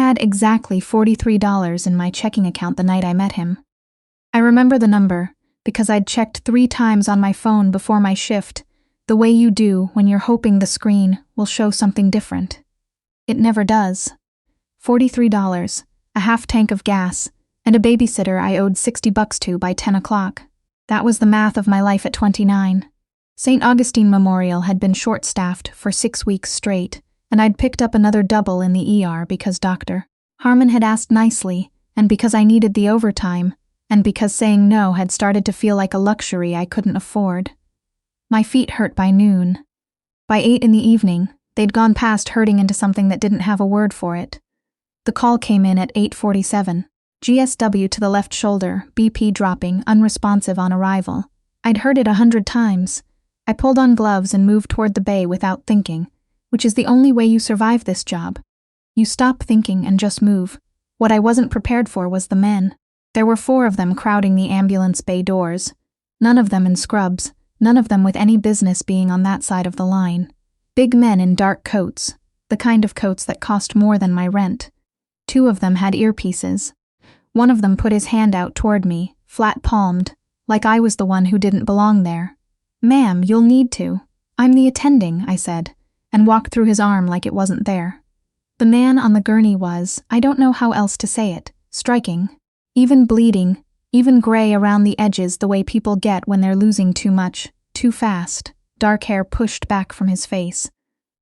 had exactly $43 in my checking account the night I met him. I remember the number because I'd checked 3 times on my phone before my shift, the way you do when you're hoping the screen will show something different. It never does. $43, a half tank of gas, and a babysitter I owed $60 to by 10 o'clock. That was the math of my life at 29. St. Augustine Memorial had been short-staffed for 6 weeks straight, and I'd picked up another double in the ER because Dr. Harmon had asked nicely, and because I needed the overtime, and because saying no had started to feel like a luxury I couldn't afford. My feet hurt by noon. By 8 in the evening, they'd gone past hurting into something that didn't have a word for it. The call came in at 8:47. GSW to the left shoulder, BP dropping, unresponsive on arrival. I'd heard it 100 times. I pulled on gloves and moved toward the bay without thinking, which is the only way you survive this job. You stop thinking and just move. What I wasn't prepared for was the men. There were 4 of them crowding the ambulance bay doors. None of them in scrubs, none of them with any business being on that side of the line. Big men in dark coats, the kind of coats that cost more than my rent. 2 of them had earpieces. One of them put his hand out toward me, flat-palmed, like I was the one who didn't belong there. "Ma'am, you'll need to. I'm the attending," I said, and walked through his arm like it wasn't there. The man on the gurney was, I don't know how else to say it, striking. Even bleeding, even gray around the edges the way people get when they're losing too much, too fast, dark hair pushed back from his face.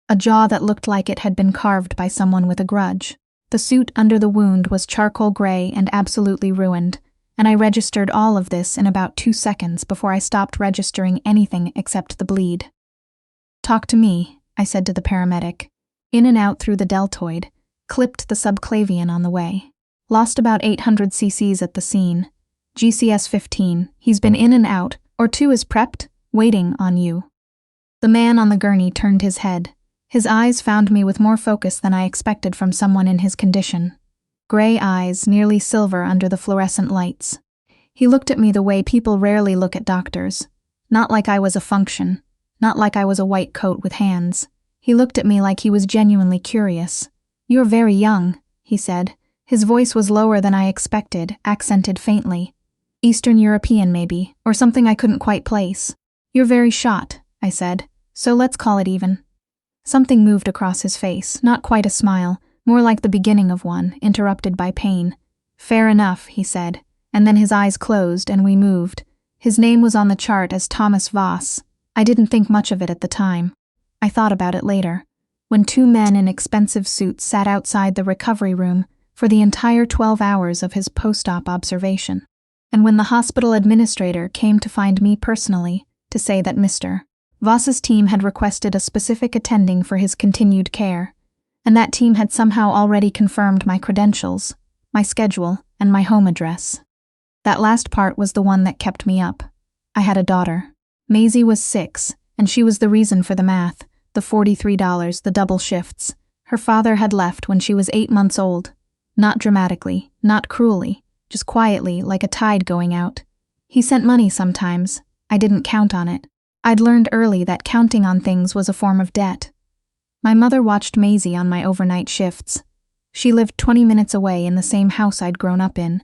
A jaw that looked like it had been carved by someone with a grudge. The suit under the wound was charcoal gray and absolutely ruined, and I registered all of this in about 2 seconds before I stopped registering anything except the bleed. "Talk to me," I said to the paramedic. In and out through the deltoid, clipped the subclavian on the way. Lost about 800 cc's at the scene. GCS 15, he's been in and out, or 2 is prepped, waiting on you. The man on the gurney turned his head. His eyes found me with more focus than I expected from someone in his condition. Gray eyes, nearly silver under the fluorescent lights. He looked at me the way people rarely look at doctors. Not like I was a function. Not like I was a white coat with hands. He looked at me like he was genuinely curious. "You're very young," he said. His voice was lower than I expected, accented faintly. Eastern European, maybe, or something I couldn't quite place. "You're very shot," I said, "so let's call it even." Something moved across his face, not quite a smile, more like the beginning of one, interrupted by pain. "Fair enough," he said, and then his eyes closed and we moved. His name was on the chart as Thomas Voss. I didn't think much of it at the time. I thought about it later, when 2 men in expensive suits sat outside the recovery room for the entire 12 hours of his post-op observation, and when the hospital administrator came to find me personally to say that Mr. Voss's team had requested a specific attending for his continued care, and that team had somehow already confirmed my credentials, my schedule, and my home address. That last part was the one that kept me up. I had a daughter. Maisie was 6, and she was the reason for the math, the $43, the double shifts. Her father had left when she was 8 months old. Not dramatically, not cruelly, just quietly, like a tide going out. He sent money sometimes. I didn't count on it. I'd learned early that counting on things was a form of debt. My mother watched Maisie on my overnight shifts. She lived 20 minutes away in the same house I'd grown up in,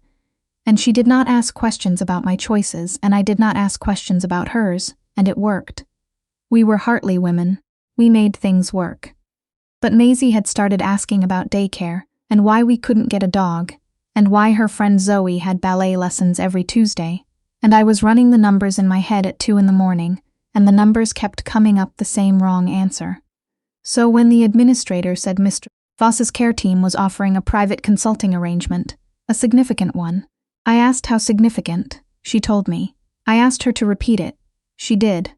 and she did not ask questions about my choices, and I did not ask questions about hers, and it worked. We were Hartley women. We made things work. But Maisie had started asking about daycare, and why we couldn't get a dog, and why her friend Zoe had ballet lessons every Tuesday, and I was running the numbers in my head at 2 in the morning, and the numbers kept coming up the same wrong answer. So when the administrator said Mr. Voss's care team was offering a private consulting arrangement, a significant one, I asked how significant. She told me. I asked her to repeat it. She did.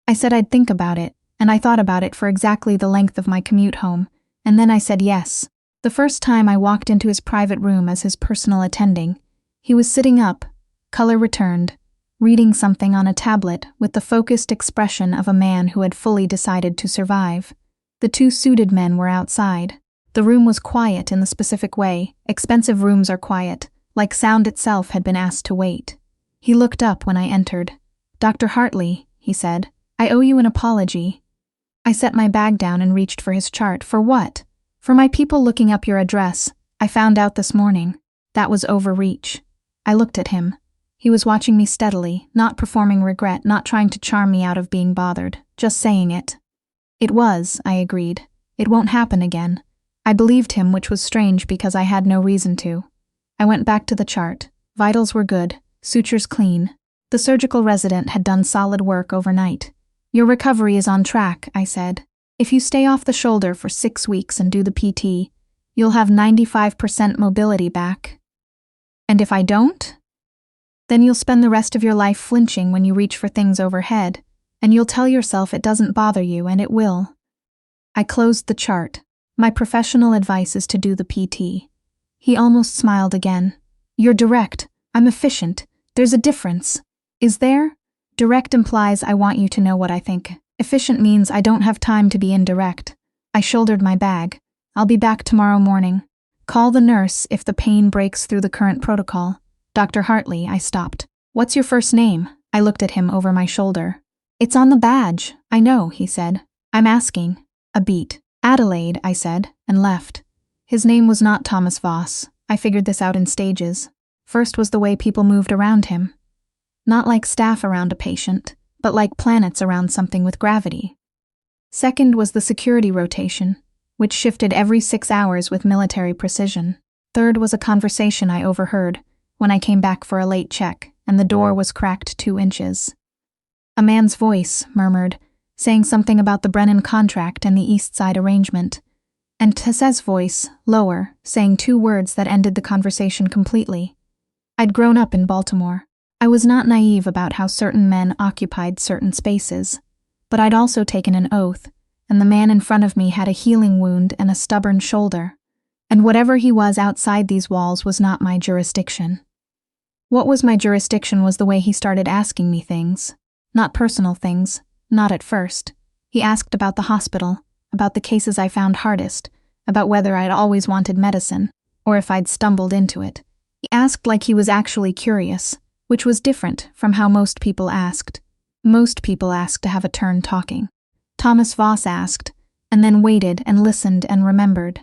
I said I'd think about it, and I thought about it for exactly the length of my commute home, and then I said yes. The first time I walked into his private room as his personal attending, he was sitting up, color returned, reading something on a tablet with the focused expression of a man who had fully decided to survive. The 2 suited men were outside. The room was quiet in the specific way. Expensive rooms are quiet, like sound itself had been asked to wait. He looked up when I entered. "Dr. Hartley," he said, "I owe you an apology." I set my bag down and reached for his chart. "For what?" "For my people looking up your address. I found out this morning. That was overreach. I looked at him. He was watching me steadily, not performing regret, not trying to charm me out of being bothered, just saying it. It was, I agreed. It won't happen again. I believed him, which was strange because I had no reason to. I went back to the chart. Vitals were good, sutures clean. The surgical resident had done solid work overnight. Your recovery is on track, I said. If you stay off the shoulder for 6 weeks and do the PT, you'll have 95% mobility back. And if I don't? Then you'll spend the rest of your life flinching when you reach for things overhead, and you'll tell yourself it doesn't bother you, and it will. I closed the chart. My professional advice is to do the PT. He almost smiled again. You're direct. I'm efficient. There's a difference. Is there? Direct implies I want you to know what I think. Efficient means I don't have time to be indirect. I shouldered my bag. I'll be back tomorrow morning. Call the nurse if the pain breaks through the current protocol. Dr. Hartley, I stopped. What's your first name? I looked at him over my shoulder. It's on the badge. I know, he said. I'm asking. A beat. Adelaide, I said, and left. His name was not Thomas Voss. I figured this out in stages. First was the way people moved around him. Not like staff around a patient, but like planets around something with gravity. Second was the security rotation, which shifted every 6 hours with military precision. Third was a conversation I overheard when I came back for a late check, and the door was cracked 2 inches. A man's voice murmured, saying something about the Brennan contract and the East Side arrangement, and Tess's voice, lower, saying 2 words that ended the conversation completely. I'd grown up in Baltimore. I was not naive about how certain men occupied certain spaces, but I'd also taken an oath, and the man in front of me had a healing wound and a stubborn shoulder, and whatever he was outside these walls was not my jurisdiction. What was my jurisdiction was the way he started asking me things. Not personal things, not at first. He asked about the hospital, about the cases I found hardest, about whether I'd always wanted medicine, or if I'd stumbled into it. He asked like he was actually curious, which was different from how most people asked. Most people asked to have a turn talking. Thomas Voss asked, and then waited and listened and remembered.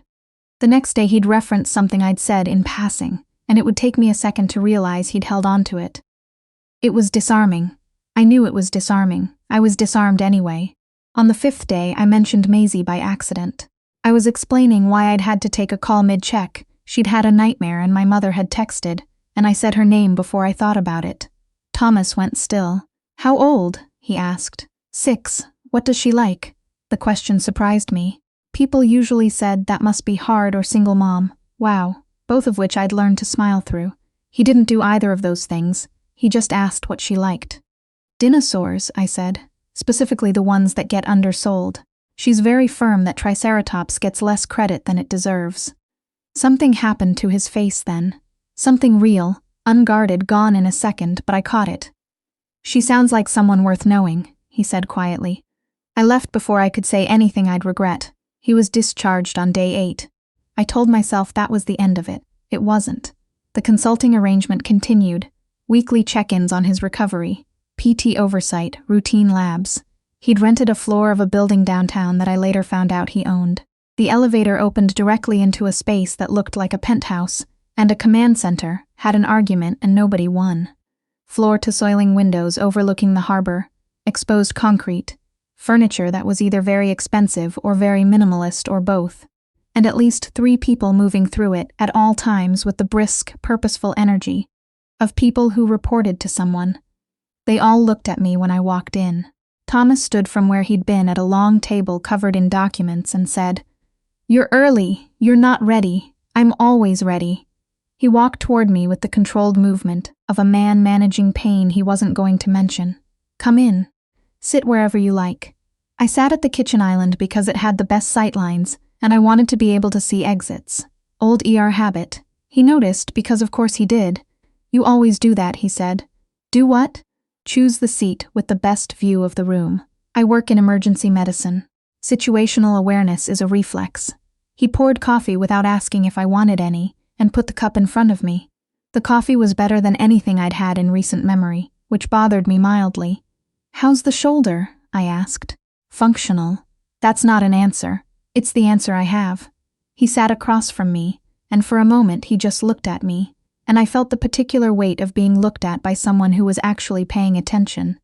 The next day he'd reference something I'd said in passing, and it would take me a second to realize he'd held on to it. It was disarming. I knew it was disarming. I was disarmed anyway. On the 5th day, I mentioned Maisie by accident. I was explaining why I'd had to take a call mid-check. She'd had a nightmare and my mother had texted, and I said her name before I thought about it. Thomas went still. How old? He asked. 6. What does she like? The question surprised me. People usually said that must be hard or single mom. Wow, both of which I'd learned to smile through. He didn't do either of those things. He just asked what she liked. Dinosaurs, I said, specifically the ones that get undersold. She's very firm that Triceratops gets less credit than it deserves. Something happened to his face then. Something real, unguarded, gone in a second, but I caught it. She sounds like someone worth knowing, he said quietly. I left before I could say anything I'd regret. He was discharged on day 8. I told myself that was the end of it. It wasn't. The consulting arrangement continued. Weekly check-ins on his recovery. PT oversight, routine labs. He'd rented a floor of a building downtown that I later found out he owned. The elevator opened directly into a space that looked like a penthouse, and a command center had an argument and nobody won. Floor-to-soiling windows overlooking the harbor, exposed concrete, furniture that was either very expensive or very minimalist or both, and at least 3 people moving through it at all times with the brisk, purposeful energy of people who reported to someone. They all looked at me when I walked in. Thomas stood from where he'd been at a long table covered in documents and said, "You're early. You're not ready. I'm always ready." He walked toward me with the controlled movement of a man managing pain he wasn't going to mention. "Come in. Sit wherever you like." I sat at the kitchen island because it had the best sight lines, and I wanted to be able to see exits. Old ER habit. He noticed, because of course he did. "You always do that," he said. "Do what?" "Choose the seat with the best view of the room. I work in emergency medicine. Situational awareness is a reflex." He poured coffee without asking if I wanted any, and put the cup in front of me. The coffee was better than anything I'd had in recent memory, which bothered me mildly. "How's the shoulder?" I asked. "Functional." "That's not an answer. It's the answer I have." He sat across from me, and for a moment he just looked at me, and I felt the particular weight of being looked at by someone who was actually paying attention.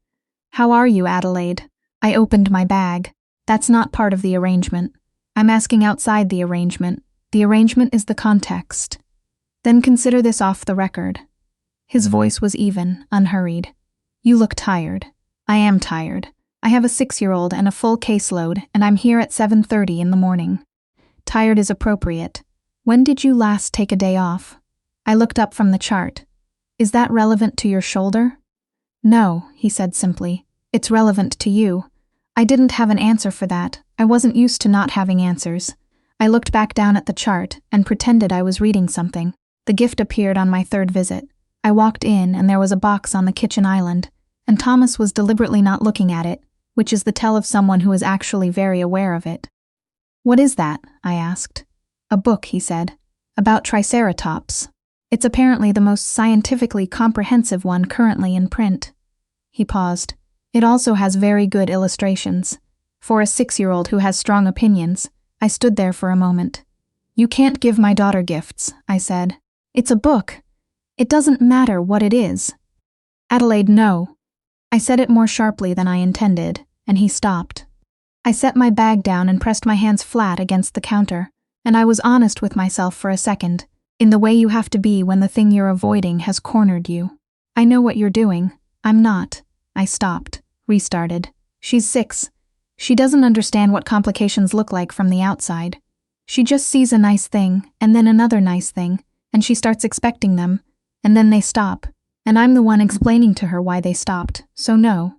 "How are you, Adelaide?" I opened my bag. "That's not part of the arrangement. I'm asking outside the arrangement. The arrangement is the context. Then consider this off the record." His voice was even, unhurried. "You look tired." "I am tired. I have a 6-year-old and a full caseload, and I'm here at 7:30 in the morning." "Tired is appropriate. When did you last take a day off?" I looked up from the chart. "Is that relevant to your shoulder?" "No," he said simply. "It's relevant to you." I didn't have an answer for that. I wasn't used to not having answers. I looked back down at the chart and pretended I was reading something. The gift appeared on my 3rd visit. I walked in and there was a box on the kitchen island, and Thomas was deliberately not looking at it, which is the tell of someone who is actually very aware of it. "What is that?" I asked. "A book," he said, "about Triceratops. It's apparently the most scientifically comprehensive one currently in print." He paused. "It also has very good illustrations. For a 6-year-old who has strong opinions." I stood there for a moment. "You can't give my daughter gifts," I said. "It's a book. It doesn't matter what it is." "Adelaide, no." I said it more sharply than I intended, and he stopped. I set my bag down and pressed my hands flat against the counter, and I was honest with myself for a second, in the way you have to be when the thing you're avoiding has cornered you. "I know what you're doing. I'm not." I stopped, restarted. "She's 6. She doesn't understand what complications look like from the outside. She just sees a nice thing, and then another nice thing, and she starts expecting them, and then they stop, and I'm the one explaining to her why they stopped, so no.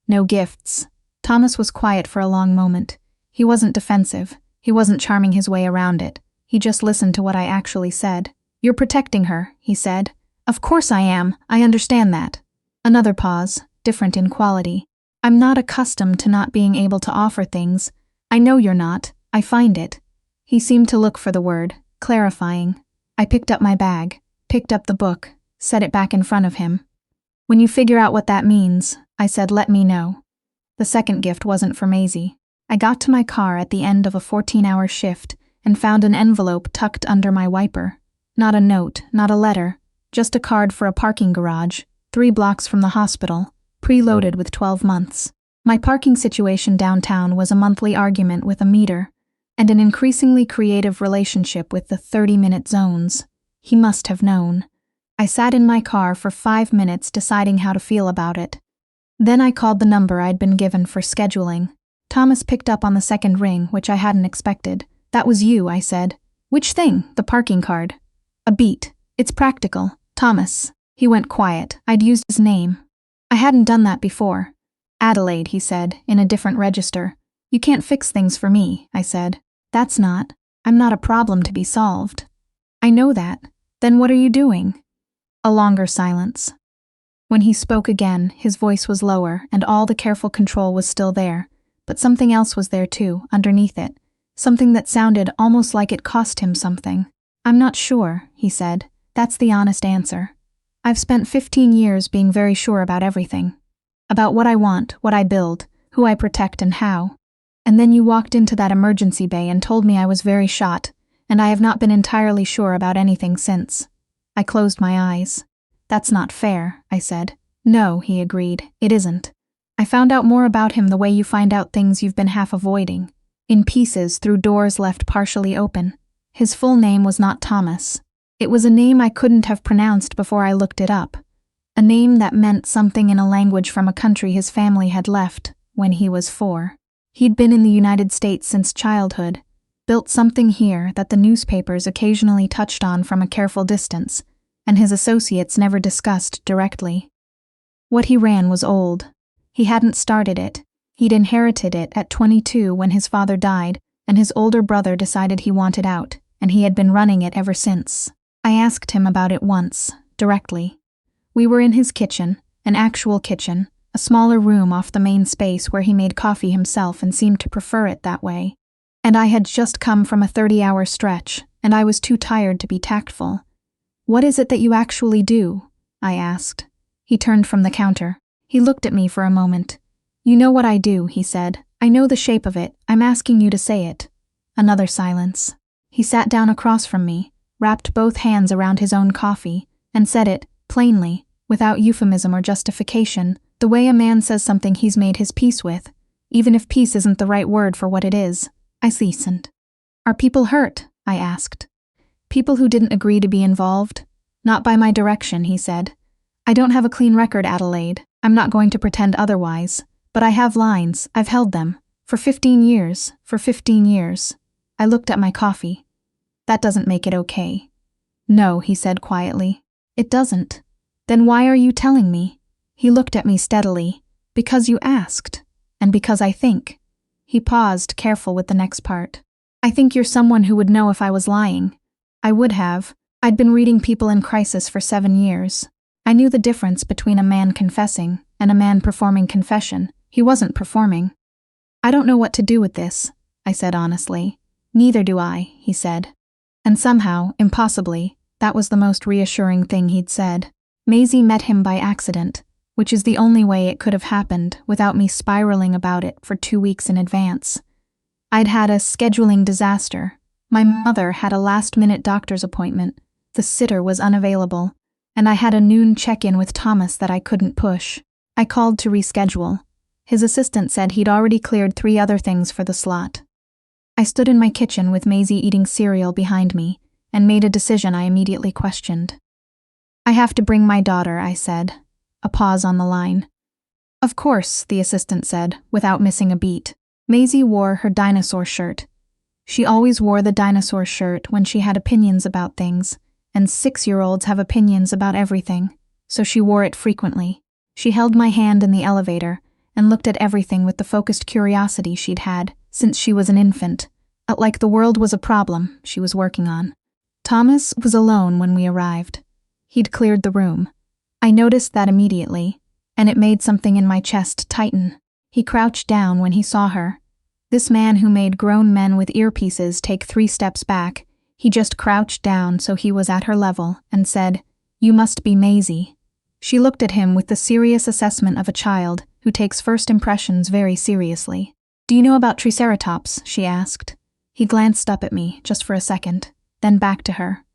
No gifts." Thomas was quiet for a long moment. He wasn't defensive. He wasn't charming his way around it. He just listened to what I actually said. "You're protecting her," he said. "Of course I am. I understand that." Another pause, different in quality. "I'm not accustomed to not being able to offer things. I know you're not. I find it." He seemed to look for the word, clarifying. I picked up my bag, picked up the book, set it back in front of him. "When you figure out what that means," I said, "let me know." The second gift wasn't for Maisie. I got to my car at the end of a 14-hour shift and found an envelope tucked under my wiper. Not a note, not a letter, just a card for a parking garage, 3 blocks from the hospital, preloaded with 12 months. My parking situation downtown was a monthly argument with a meter, and an increasingly creative relationship with the 30-minute zones. He must have known. I sat in my car for 5 minutes deciding how to feel about it. Then I called the number I'd been given for scheduling. Thomas picked up on the second ring, which I hadn't expected. "That was you," I said. "Which thing?" "The parking card." "A beat. It's practical. Thomas." He went quiet. I'd used his name. I hadn't done that before. "Adelaide," he said, in a different register. "You can't fix things for me," I said. I'm not a problem to be solved." "I know that. Then what are you doing?" A longer silence. When he spoke again, his voice was lower, and all the careful control was still there, but something else was there too, underneath it. Something that sounded almost like it cost him something. "I'm not sure," he said. "That's the honest answer. I've spent 15 years being very sure about everything. About what I want, what I build, who I protect and how. And then you walked into that emergency bay and told me I was very shot, and I have not been entirely sure about anything since." I closed my eyes. "That's not fair," I said. "No," he agreed, "it isn't. I found out more about him the way you find out things you've been half avoiding. In pieces through doors left partially open. His full name was not Thomas. It was a name I couldn't have pronounced before I looked it up. A name that meant something in a language from a country his family had left when he was 4. He'd been in the United States since childhood, built something here that the newspapers occasionally touched on from a careful distance, and his associates never discussed directly. What he ran was old. He hadn't started it. He'd inherited it at 22 when his father died, and his older brother decided he wanted out, and he had been running it ever since. I asked him about it once, directly. We were in his kitchen, an actual kitchen, a smaller room off the main space where he made coffee himself and seemed to prefer it that way. And I had just come from a 30-hour stretch, and I was too tired to be tactful. "What is it that you actually do?" I asked. He turned from the counter. He looked at me for a moment. "You know what I do," he said. "I know the shape of it. I'm asking you to say it." Another silence. He sat down across from me, wrapped both hands around his own coffee, and said it, plainly, without euphemism or justification, the way a man says something he's made his peace with, even if peace isn't the right word for what it is. I listened. Are people hurt? I asked. People who didn't agree to be involved? Not by my direction, he said. I don't have a clean record, Adelaide. I'm not going to pretend otherwise. But I have lines. I've held them. For 15 years. For 15 years. I looked at my coffee. That doesn't make it okay. No, he said quietly. It doesn't. Then why are you telling me? He looked at me steadily. Because you asked. And because I think. He paused, careful with the next part. I think you're someone who would know if I was lying. I would have. I'd been reading people in crisis for 7 years. I knew the difference between a man confessing and a man performing confession. He wasn't performing. I don't know what to do with this, I said honestly. Neither do I, he said. And somehow, impossibly, that was the most reassuring thing he'd said. Maisie met him by accident, which is the only way it could have happened without me spiraling about it for 2 weeks in advance. I'd had a scheduling disaster. My mother had a last-minute doctor's appointment. The sitter was unavailable, and I had a noon check-in with Thomas that I couldn't push. I called to reschedule. His assistant said he'd already cleared 3 other things for the slot. I stood in my kitchen with Maisie eating cereal behind me and made a decision I immediately questioned. I have to bring my daughter, I said. A pause on the line. Of course, the assistant said, without missing a beat. Maisie wore her dinosaur shirt. She always wore the dinosaur shirt when she had opinions about things, and 6-year-olds have opinions about everything, so she wore it frequently. She held my hand in the elevator and looked at everything with the focused curiosity she'd had since she was an infant, like the world was a problem she was working on. Thomas was alone when we arrived. He'd cleared the room. I noticed that immediately, and it made something in my chest tighten. He crouched down when he saw her. This man who made grown men with earpieces take 3 steps back, he just crouched down so he was at her level and said, "You must be Maisie." She looked at him with the serious assessment of a child who takes first impressions very seriously. "Do you know about Triceratops?" she asked. He glanced up at me, just for a second, then back to her.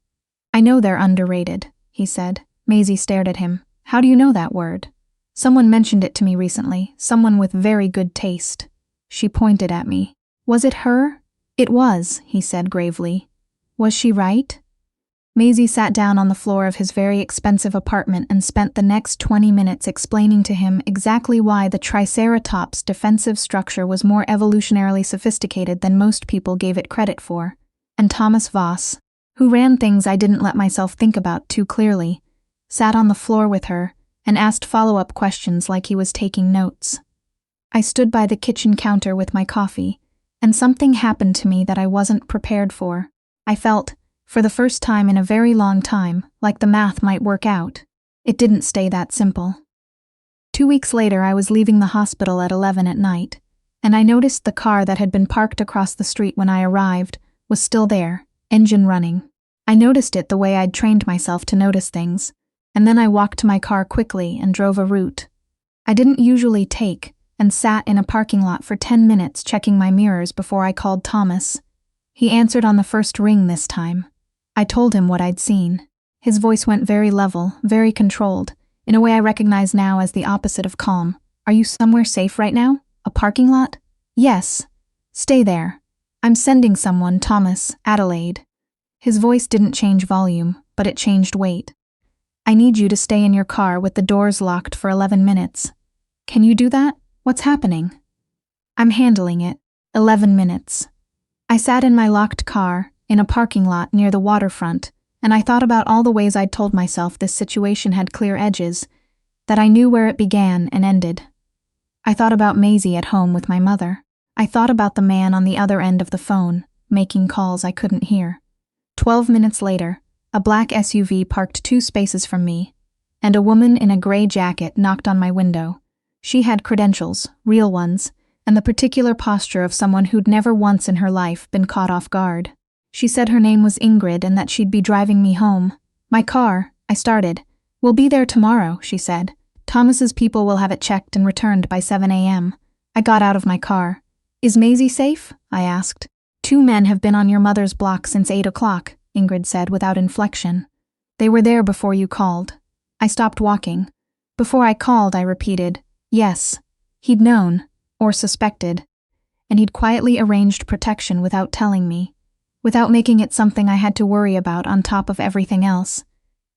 "I know they're underrated," he said. Maisie stared at him. "How do you know that word?" "Someone mentioned it to me recently, someone with very good taste." She pointed at me. "Was it her?" "It was," he said gravely. "Was she right?" Maisie sat down on the floor of his very expensive apartment and spent the next 20 minutes explaining to him exactly why the Triceratops' defensive structure was more evolutionarily sophisticated than most people gave it credit for. And Thomas Voss, who ran things I didn't let myself think about too clearly, sat on the floor with her and asked follow-up questions like he was taking notes. I stood by the kitchen counter with my coffee, and something happened to me that I wasn't prepared for. I felt, for the first time in a very long time, like the math might work out. It didn't stay that simple. 2 weeks later, I was leaving the hospital at 11 at night, and I noticed the car that had been parked across the street when I arrived was still there, engine running. I noticed it the way I'd trained myself to notice things, and then I walked to my car quickly and drove a route I didn't usually take, and sat in a parking lot for 10 minutes checking my mirrors before I called Thomas. He answered on the first ring this time. I told him what I'd seen. His voice went very level, very controlled, in a way I recognize now as the opposite of calm. "Are you somewhere safe right now? A parking lot?" "Yes." "Stay there. I'm sending someone, Thomas, Adelaide." His voice didn't change volume, but it changed weight. "I need you to stay in your car with the doors locked for 11 minutes. Can you do that? What's happening?" "I'm handling it. 11 minutes. I sat in my locked car, in a parking lot near the waterfront, and I thought about all the ways I'd told myself this situation had clear edges, that I knew where it began and ended. I thought about Maisie at home with my mother. I thought about the man on the other end of the phone, making calls I couldn't hear. 12 minutes later, a black SUV parked 2 spaces from me, and a woman in a gray jacket knocked on my window. She had credentials, real ones, and the particular posture of someone who'd never once in her life been caught off guard. She said her name was Ingrid and that she'd be driving me home. "My car," I started. "Will be there tomorrow," she said. "Thomas's people will have it checked and returned by 7 a.m. I got out of my car. "Is Maisie safe?" I asked. "2 men have been on your mother's block since 8 o'clock. Ingrid said without inflection. They were there before you called. I stopped walking. Before I called, I repeated, yes. He'd known, or suspected, and he'd quietly arranged protection without telling me, without making it something I had to worry about on top of everything else,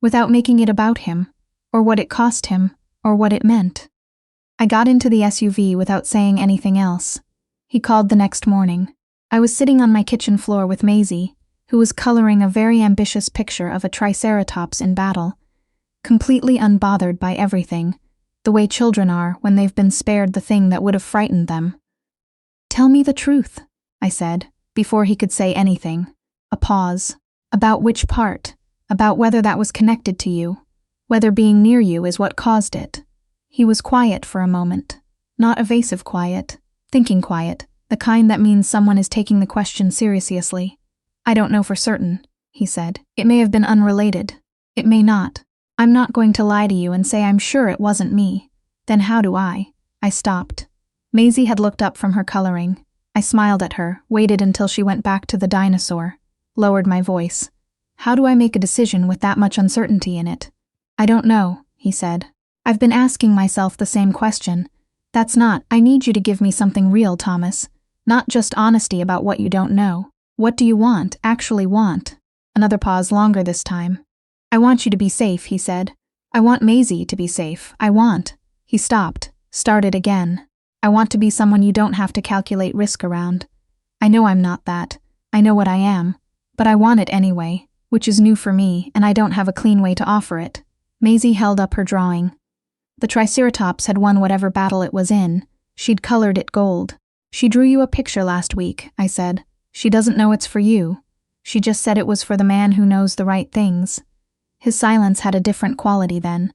without making it about him, or what it cost him, or what it meant. I got into the SUV without saying anything else. He called the next morning. I was sitting on my kitchen floor with Maisie, who was coloring a very ambitious picture of a triceratops in battle, completely unbothered by everything, the way children are when they've been spared the thing that would have frightened them. Tell me the truth, I said, before he could say anything. A pause. About which part? About whether that was connected to you, whether being near you is what caused it. He was quiet for a moment. Not evasive quiet, thinking quiet, the kind that means someone is taking the question seriously. I don't know for certain, he said. It may have been unrelated. It may not. I'm not going to lie to you and say I'm sure it wasn't me. Then how do I? I stopped. Maisie had looked up from her coloring. I smiled at her, waited until she went back to the dinosaur, lowered my voice. How do I make a decision with that much uncertainty in it? I don't know, he said. I've been asking myself the same question. That's not, I need you to give me something real, Thomas. Not just honesty about what you don't know. What do you want, actually want? Another pause, longer this time. I want you to be safe, he said. I want Maisie to be safe. He stopped, started again. I want to be someone you don't have to calculate risk around. I know I'm not that. I know what I am. But I want it anyway, which is new for me, and I don't have a clean way to offer it. Maisie held up her drawing. The Triceratops had won whatever battle it was in. She'd colored it gold. She drew you a picture last week, I said. She doesn't know it's for you. She just said it was for the man who knows the right things. His silence had a different quality then.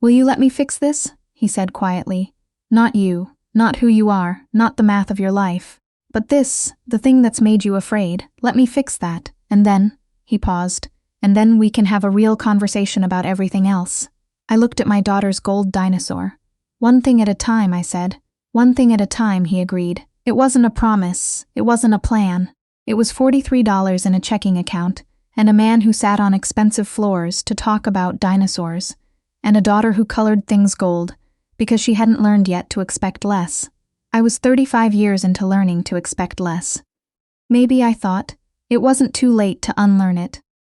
Will you let me fix this? He said quietly. Not you. Not who you are, not the math of your life. But this, the thing that's made you afraid, let me fix that, and then, he paused, and then we can have a real conversation about everything else. I looked at my daughter's gold dinosaur. One thing at a time, I said. One thing at a time, he agreed. It wasn't a promise, it wasn't a plan. It was $43 in a checking account, and a man who sat on expensive floors to talk about dinosaurs, and a daughter who colored things gold, because she hadn't learned yet to expect less. I was 35 years into learning to expect less. Maybe, I thought, it wasn't too late to unlearn it,